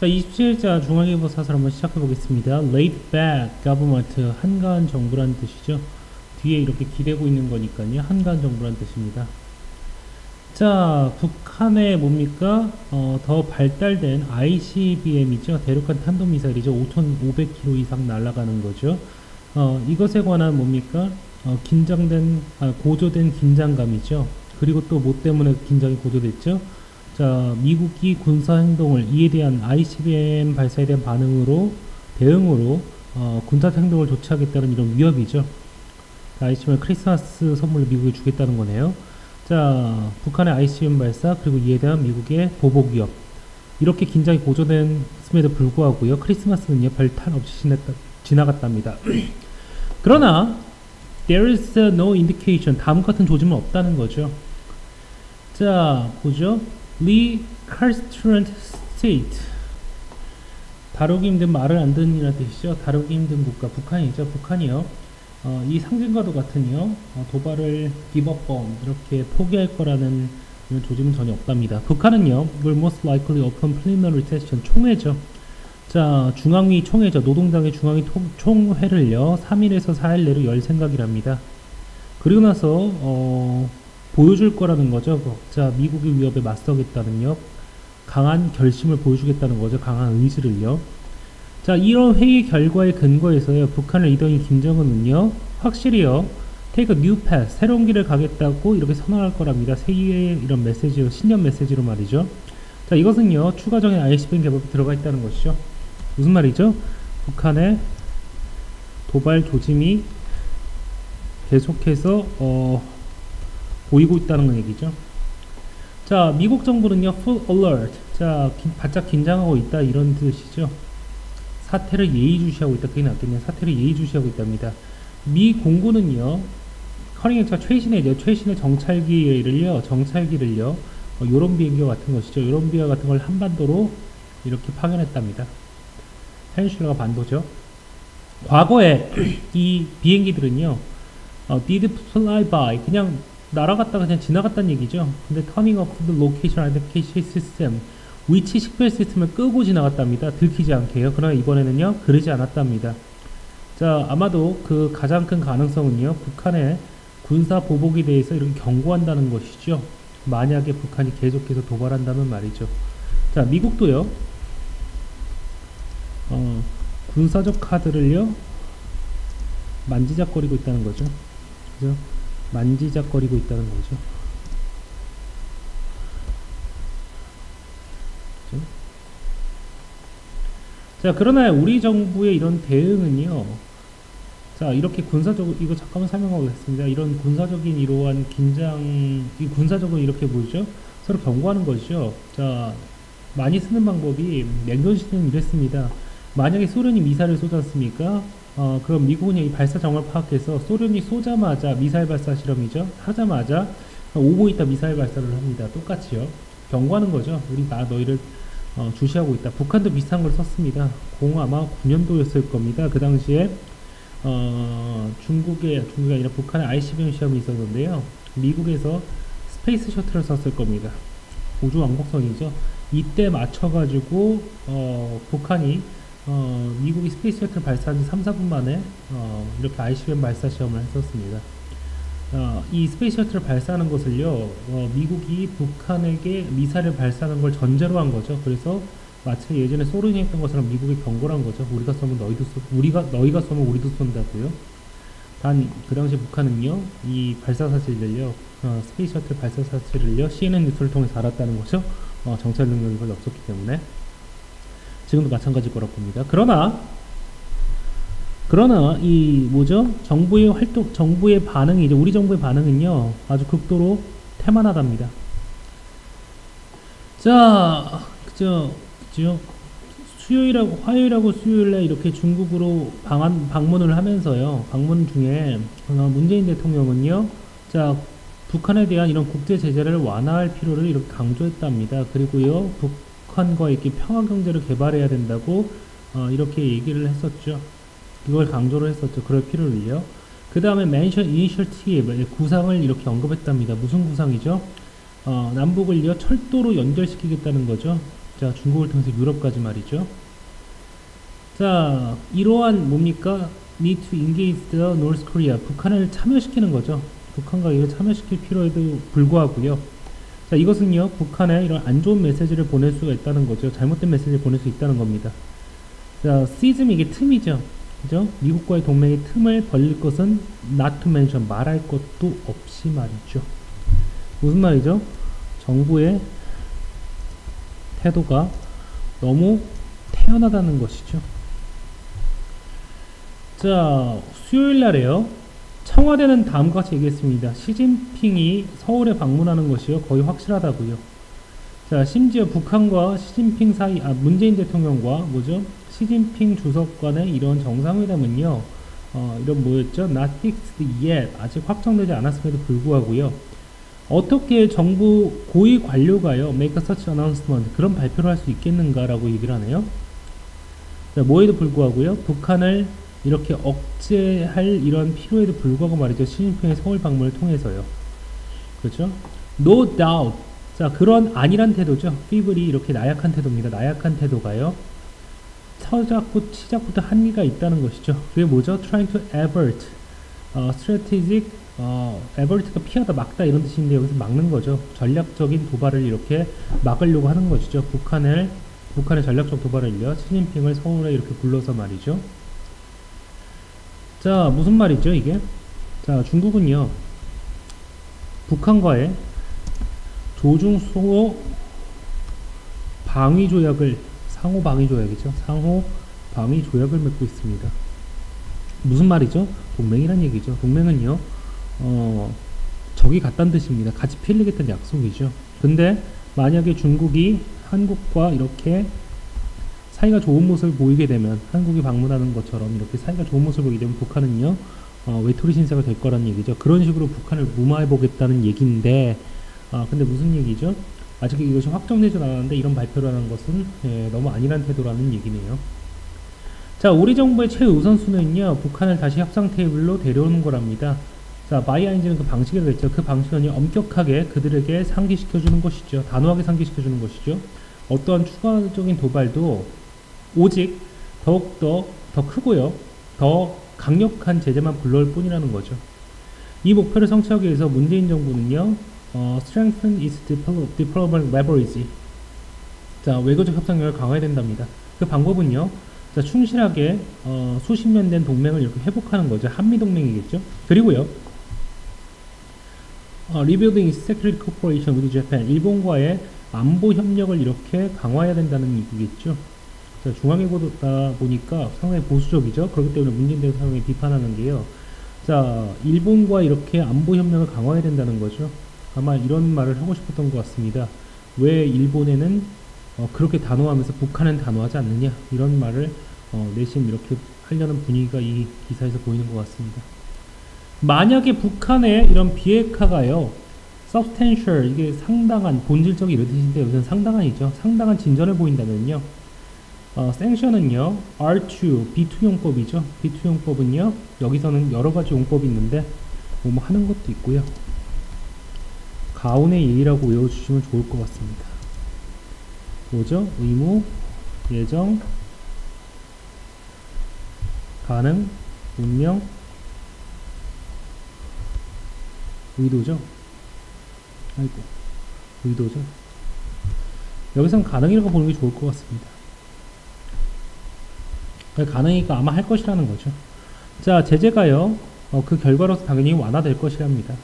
자, 27자 중앙일보 사설 한번 시작해 보겠습니다. Laid back government, 한가한 정부란 뜻이죠. 뒤에 이렇게 기대고 있는 거니까요. 한가한 정부란 뜻입니다. 자, 북한의 뭡니까? 더 발달된 ICBM이죠. 대륙간 탄도미사일이죠. 5,500km 이상 날아가는 거죠. 이것에 관한 뭡니까? 고조된 긴장감이죠. 그리고 또 뭐 때문에 긴장이 고조됐죠? 자, 미국이 군사 행동을 이에 대한 ICBM 발사에 대한 대응으로 군사 행동을 조치하겠다는 이런 위협이죠. ICBM 크리스마스 선물로 미국에 주겠다는 거네요. 자, 북한의 ICBM 발사 그리고 이에 대한 미국의 보복 위협, 이렇게 긴장이 고조됐음에도 불구하고요, 크리스마스는요 별 탈 없이 지나갔답니다. 그러나 there is no indication, 다음 같은 조짐은 없다는 거죠. 자, 보죠. recalcitrant state, 다루기 힘든, 말을 안 듣는 이라는 뜻이죠. 다루기 힘든 국가, 북한이죠. 북한이요, 이 상징과도 같은요, 도발을 give up on, 이렇게 포기할 거라는 이런 조짐은 전혀 없답니다. 북한은요, will most likely open preliminary session, 총회죠. 자, 중앙위 총회죠. 노동당의 중앙위 총회를요 3일에서 4일 내로 열 생각이랍니다. 그리고 나서 보여줄 거라는 거죠. 자, 미국의 위협에 맞서겠다는요, 강한 결심을 보여주겠다는 거죠. 강한 의지를요. 자, 이런 회의 결과에 근거해서요, 북한의 리더인 김정은은요, 확실히요, take a new path, 새로운 길을 가겠다고 이렇게 선언할 거랍니다. 세계의 이런 메시지로, 신년 메시지로 말이죠. 자, 이것은요, 추가적인 ICBM 개발이 들어가 있다는 것이죠. 무슨 말이죠? 북한의 도발 조짐이 계속해서 보이고 있다는 얘기죠. 자, 미국 정부는요, full alert, 자, 바짝 긴장하고 있다, 이런 뜻이죠. 사태를 예의주시하고 있다, 그게 낫겠네요. 사태를 예의주시하고 있답니다. 미 공군은요, 커링했죠. 최신의 정찰기를요, 요런 비행기와 같은 것이죠. 요런 비와 같은 걸 한반도로 이렇게 파견했답니다. 페닌슐라가 반도죠. 과거에 이 비행기들은요, did fly by, 그냥 날아갔다가 그냥 지나갔다는 얘기죠. 근데 turning off the location identification system, 위치 식별 시스템을 끄고 지나갔답니다. 들키지 않게요. 그러나 이번에는요, 그러지 않았답니다. 자, 아마도 그 가장 큰 가능성은요, 북한의 군사 보복에 대해서 이렇게 경고한다는 것이죠. 만약에 북한이 계속해서 도발한다면 말이죠. 자, 미국도요, 군사적 카드를요, 만지작거리고 있다는 거죠. 그죠? 만지작거리고 있다는 거죠. 그죠? 자, 그러나 우리 정부의 이런 대응은요, 자, 이렇게 군사적으로, 이거 잠깐만 설명하겠습니다. 이런 군사적인 이러한 군사적으로 이렇게 뭐죠? 서로 경고하는 것이죠. 자, 많이 쓰는 방법이 냉전 시대는 이랬습니다. 만약에 소련이 미사일을 쏘지 않습니까? 그럼 미국은 이 발사 정을 파악해서 소련이 쏘자마자 미사일 발사 실험이죠. 하자마자 5분 있다 미사일 발사를 합니다. 똑같이요. 경고하는 거죠. 우리가 너희를 주시하고 있다. 북한도 비슷한 걸 썼습니다. 아마 9년도였을 겁니다. 그 당시에 중국이 아니라 북한의 ICBM 시험이 있었는데요. 미국에서 스페이스 셔틀을 썼을 겁니다. 우주 왕복선이죠. 이때 맞춰가지고 북한이 미국이 스페이스 셔틀 발사한 지 3-4분 만에 이렇게 ICBM 발사 시험을 했었습니다. 이 스페이스 셔틀을 발사하는 것을요, 미국이 북한에게 미사일을 발사하는 걸 전제로 한 거죠. 그래서 마치 예전에 소련이 했던 것처럼 미국이 경고를 한 거죠. 너희가 쏘면 우리도 쏜다고요. 단 그 당시 북한은요, 이 발사 사실을요, 스페이스 셔틀 발사 사실을요, CNN 뉴스를 통해서 알았다는 거죠. 정찰 능력이 거의 없었기 때문에. 지금도 마찬가지일 거라고 봅니다. 그러나 이 뭐죠? 정부의 반응이죠. 우리 정부의 반응은요, 아주 극도로 태만하답니다. 자, 그죠? 화요일하고 수요일에 이렇게 중국으로 방문을 하면서요, 방문 중에 문재인 대통령은요, 자, 북한에 대한 이런 국제 제재를 완화할 필요를 이렇게 강조했답니다. 그리고요, 북한과 이렇게 평화 경제를 개발해야 된다고 이렇게 얘기를 했었죠. 이걸 강조를 했었죠. 그럴 필요를요. 그 다음에 mention initiative, 구상을 이렇게 언급했답니다. 무슨 구상이죠? 남북을요, 철도로 연결시키겠다는 거죠. 자, 중국을 통해서 유럽까지 말이죠. 자, 이러한 뭡니까? Need to engage the North Korea. 북한을 참여시키는 거죠. 북한과 이를 참여시킬 필요에도 불구하고요. 자, 이것은요, 북한에 이런 안 좋은 메시지를 보낼 수가 있다는 거죠. 잘못된 메시지를 보낼 수 있다는 겁니다. 자, 시즘 이게 틈이죠. 그죠? 미국과의 동맹의 틈을 벌릴 것은 not to mention, 말할 것도 없이 말이죠. 무슨 말이죠? 정부의 태도가 너무 태연하다는 것이죠. 자, 수요일 날에요. 청와대는 다음과 같이 얘기했습니다. 시진핑이 서울에 방문하는 것이요, 거의 확실하다고요. 자, 심지어 북한과 시진핑 사이, 문재인 대통령과 뭐죠? 시진핑 주석 간의 이런 정상회담은요, 이런 뭐였죠? Not fixed yet. 아직 확정되지 않았음에도 불구하고요. 어떻게 정부 고위 관료가요, make such announcement, 그런 발표를 할 수 있겠는가라고 얘기를 하네요. 자, 뭐에도 불구하고요, 북한을 이렇게 억제할 이런 필요에도 불구하고 말이죠. 시진핑의 서울 방문을 통해서요. 그렇죠? No doubt. 자, 그런 아니란 태도죠. 피블이 이렇게 나약한 태도입니다. 나약한 태도가요. 시작부터 한계가 있다는 것이죠. 그게 뭐죠? Trying to avert, strategic, avert가 피하다, 막다 이런 뜻인데 여기서 막는 거죠. 전략적인 도발을 이렇게 막으려고 하는 것이죠. 북한의 전략적 도발을요. 시진핑을 서울에 이렇게 불러서 말이죠. 자, 무슨 말이죠, 이게? 자, 중국은요, 북한과의 조중소 방위조약을, 상호 방위조약이죠. 상호 방위조약을 맺고 있습니다. 무슨 말이죠? 동맹이란 얘기죠. 동맹은요, 적이 같다는 뜻입니다. 같이 피해리겠다는 약속이죠. 근데 만약에 중국이 한국과 이렇게 사이가 좋은 모습을 보이게 되면, 한국이 방문하는 것처럼 이렇게 사이가 좋은 모습을 보이게 되면 북한은요, 외톨이 신세가 될 거란 얘기죠. 그런 식으로 북한을 무마해 보겠다는 얘기인데, 근데 무슨 얘기죠? 아직 이것이 확정되지 않았는데 이런 발표를 하는 것은 너무 아니란 태도라는 얘기네요. 자, 우리 정부의 최우선순위는요, 북한을 다시 협상 테이블로 데려오는 거랍니다. 자, 바이아인즈는 그 방식이라고 했죠. 그 방식은요, 엄격하게 그들에게 상기시켜주는 것이죠. 단호하게 상기시켜주는 것이죠. 어떠한 추가적인 도발도 오직 더욱더 더 크고요, 더 강력한 제재만 불러올 뿐이라는 거죠. 이 목표를 성취하기 위해서 문재인 정부는요, strengthen its diplomatic leverage. 자, 외교적 협상력을 강화해야 된답니다. 그 방법은요, 자, 충실하게 수십 년 된 동맹을 이렇게 회복하는 거죠. 한미 동맹이겠죠. 그리고요, rebuilding its security cooperation with Japan. 일본과의 안보 협력을 이렇게 강화해야 된다는 얘기겠죠. 자, 중앙외교다 보니까 상당히 보수적이죠. 그렇기 때문에 문재인 대통령이 비판하는 게요. 자, 일본과 이렇게 안보 협력을 강화해야 된다는 거죠. 아마 이런 말을 하고 싶었던 것 같습니다. 왜 일본에는 그렇게 단호하면서 북한은 단호하지 않느냐, 이런 말을 내심 이렇게 하려는 분위기가 이 기사에서 보이는 것 같습니다. 만약에 북한의 이런 비핵화가요, substantial, 이게 상당한, 본질적인 이런 뜻인데 여기서는 상당한이죠. 상당한 진전을 보인다면요, sanction은요, R2, B2 용법이죠. B2 용법은요, 여기서는 여러 가지 용법이 있는데 뭐 하는 것도 있고요. 가온의 예의라고 외워주시면 좋을 것 같습니다. 뭐죠? 의무, 예정, 가능, 운명, 의도죠. 아이고, 의도죠. 여기서는 가능이라고 보는 게 좋을 것 같습니다. 가능이니까 아마 할 것이라는 거죠. 자, 제재가요, 그 결과로서 당연히 완화될 것이랍니다.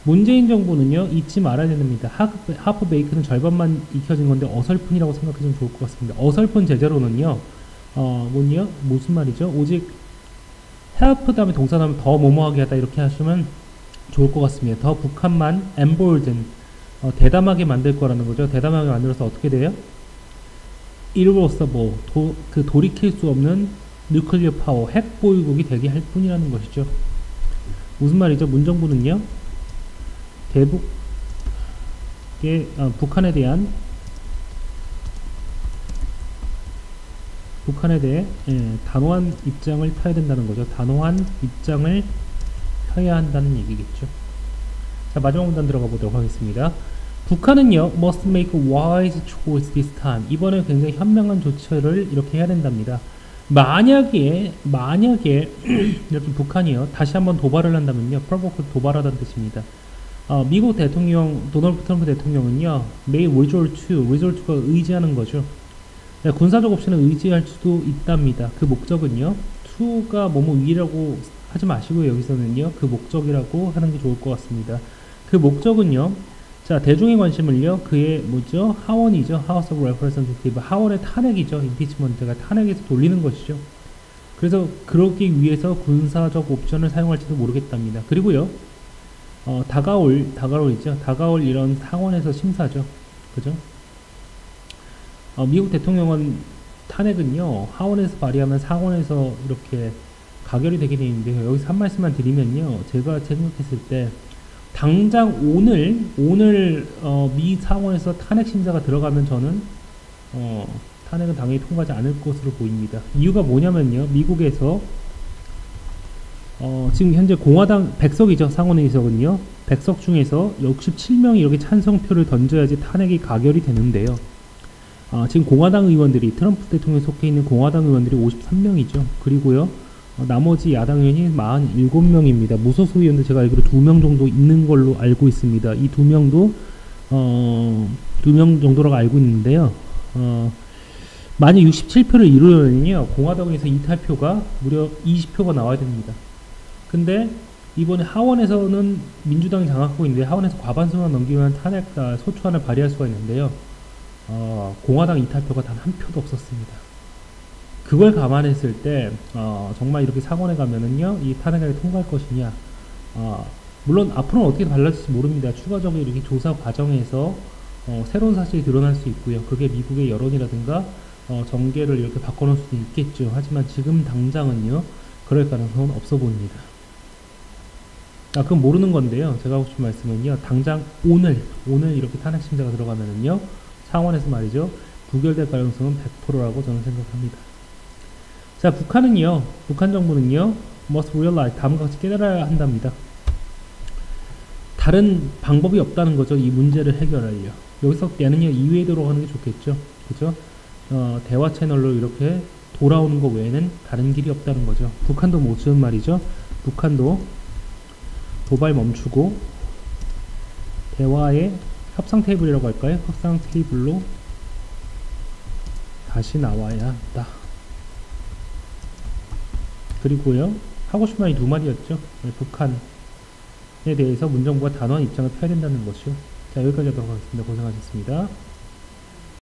문재인 정부는요, 잊지 말아야 됩니다. 하프 베이크는 절반만 익혀진 건데 어설픈이라고 생각하시면 좋을 것 같습니다. 어설픈 제재로는요, 무슨 말이죠? 오직 help 다음에 동사 나오면 더 뭐뭐하게 하다 이렇게 하시면 좋을 것 같습니다. 더 북한만 embolden, 대담하게 만들 거라는 거죠. 대담하게 만들어서 어떻게 돼요? irreversible, 돌이킬 수 없는 nuclear power, 핵 보유국이 되게 할 뿐이라는 것이죠. 무슨 말이죠? 문정부는요, 북한에 대해 단호한 입장을 펴야 된다는 거죠. 단호한 입장을 펴야 한다는 얘기겠죠. 자, 마지막 문단 들어가 보도록 하겠습니다. 북한은요, must make a wise choice this time. 이번에 굉장히 현명한 조처를 이렇게 해야 된답니다. 만약에 이렇게 북한이요, 다시 한번 도발을 한다면요, provoke 도발하다는 뜻입니다. 미국 대통령 도널드 트럼프 대통령은요, may resort가 의지하는 거죠. 네, 군사적 옵션을 의지할 수도 있답니다. 그 목적은요, to가 뭐뭐 위라고 하지 마시고요, 여기서는요, 그 목적이라고 하는 게 좋을 것 같습니다. 그 목적은요, 자, 대중의 관심을요, 그의 뭐죠? 하원이죠. House of Representatives. 하원의 탄핵이죠. 임피치먼트가 탄핵에서 돌리는 것이죠. 그래서 그러기 위해서 군사적 옵션을 사용할지도 모르겠답니다. 그리고요, 다가올 이런 상원에서 심사죠. 그죠? 미국 대통령은 탄핵은요, 하원에서 발의하면 상원에서 이렇게 가결이 되게 되어 있는데요. 여기서 한 말씀만 드리면요, 제가 생각했을 때, 당장 오늘 미 상원에서 탄핵 심사가 들어가면 저는 탄핵은 당연히 통과하지 않을 것으로 보입니다. 이유가 뭐냐면요, 미국에서 지금 현재 공화당 100석이죠. 상원의석은요. 100석 중에서 67명이 이렇게 찬성표를 던져야지 탄핵이 가결이 되는데요. 지금 공화당 의원들이, 트럼프 대통령에 속해 있는 공화당 의원들이 53명이죠. 그리고요, 나머지 야당 의원이 47명입니다. 무소속 의원도 제가 알기로 2명 정도 있는 걸로 알고 있습니다. 이 2명도 2명 정도라고 알고 있는데요. 만약 67표를 이루려면요, 공화당에서 이탈표가 무려 20표가 나와야 됩니다. 근데 이번에 하원에서는 민주당이 장악하고 있는데, 하원에서 과반수만 넘기면 탄핵 소추안을 발의할 수가 있는데요. 공화당 이탈표가 단 한 표도 없었습니다. 그걸 감안했을 때 정말 이렇게 상원에 가면은요, 이 탄핵안이 통과할 것이냐, 물론 앞으로는 어떻게 달라질지 모릅니다. 추가적인 이렇게 조사 과정에서 새로운 사실이 드러날 수 있고요. 그게 미국의 여론이라든가 정계를 이렇게 바꿔놓을 수도 있겠죠. 하지만 지금 당장은요, 그럴 가능성은 없어 보입니다. 그건 모르는 건데요. 제가 하고 싶은 말씀은요, 당장 오늘 이렇게 탄핵 심사가 들어가면은요, 상원에서 말이죠, 부결될 가능성은 100%라고 저는 생각합니다. 자, 북한 정부는요, must realize, 다음과 같이 깨달아야 한답니다. 다른 방법이 없다는 거죠. 이 문제를 해결하려. 여기서 얘는요, 이외도로 하는 게 좋겠죠. 그죠? 대화 채널로 이렇게 돌아오는 것 외에는 다른 길이 없다는 거죠. 북한도 못쓰는 말이죠. 북한도 도발 멈추고, 대화의 협상 테이블이라고 할까요? 협상 테이블로 다시 나와야 한다. 그리고요, 하고 싶은 말이 2마디였죠. 북한에 대해서 문정부가 단호한 입장을 펴야 된다는 것이요. 자, 여기까지 하도록 하겠습니다. 고생하셨습니다.